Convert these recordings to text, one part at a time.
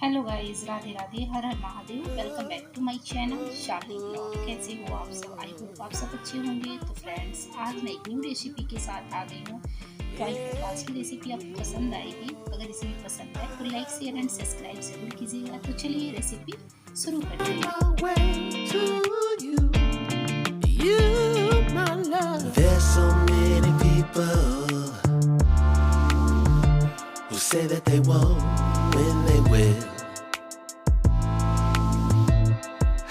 Hello guys, Radhe Radhe, Har Har Mahadev. Welcome back to my channel Shalini blog. कैसे हो आप सब? आई होप आप सब अच्छे होंगे। तो फ्रेंड्स, आज मैं एक न्यू रेसिपी के साथ आ गई हूँ। तो आई होप आज की रेसिपी आपको पसंद आएगी। अगर रेसिपी पसंद है तो लाइक शेयर एंड सब्सक्राइब जरूर कीजिएगा। तो चलिए रेसिपी शुरू करते हैं। There's so many people who say that they won't when they will.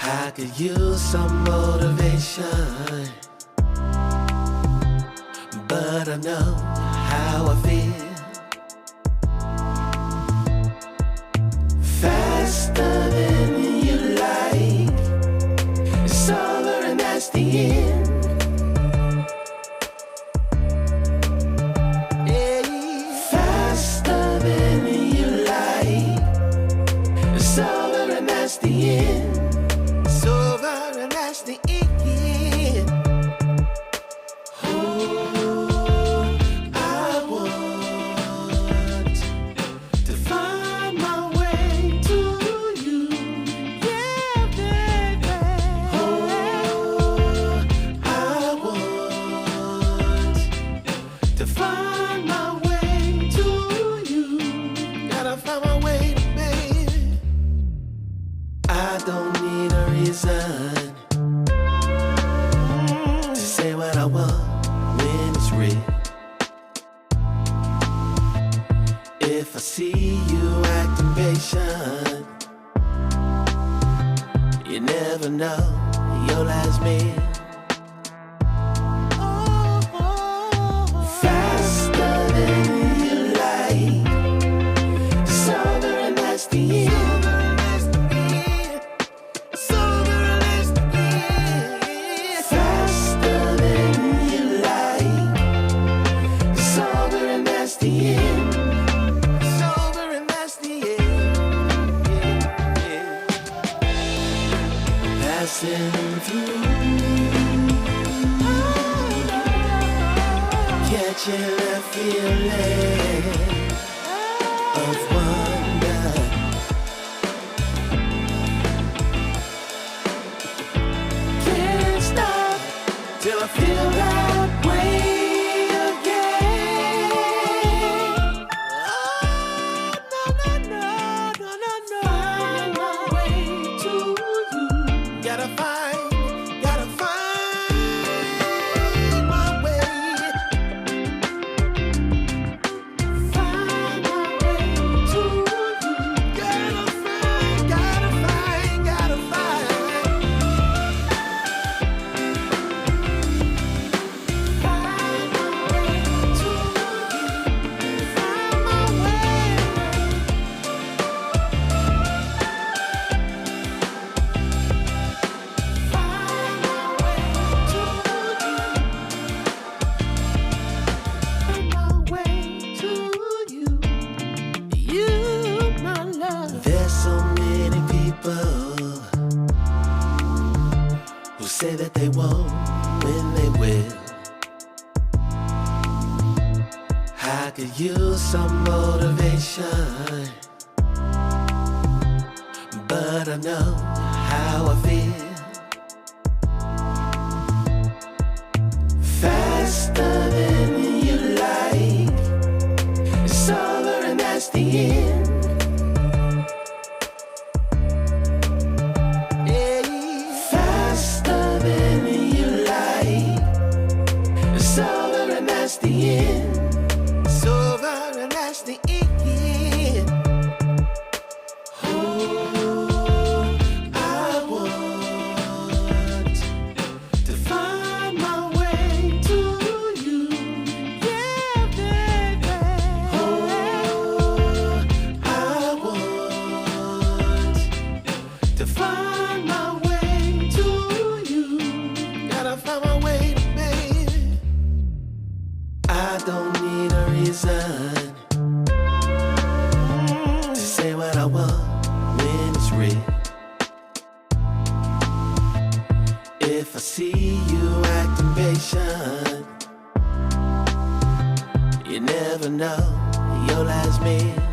I could use some motivation, but I know how I feel. Faster than you like, it's over and that's the end. That's the end. It's over and that's the end. Oh, I want to find my way to you. Yeah, baby. Oh, I want to find my way to you. Gotta find my way to baby. I don't need a reason to say what I want when it's real. If I see you acting patient, you never know your last meal. Faster than you like, it's over and that's the end. Passing through, catching a feeling of wonder. Can't stop till I feel that way again. Oh, no. Find my way to you. Gotta find my way. Find my way to you. Gotta find. Find my way to you. Find my way. There's so many people who say that they won't when they will. I could use some motivation, but I know how I feel. Faster than you like, it's over and that's the end. It's over and that's the end. It's over and that's the end. Oh, I want to find my way to you. Yeah, baby. Oh, I want to find my way to you. Gotta find my way to baby. I don't need a reason to say what I want when it's real. If I see you acting patient, you never know your last meal.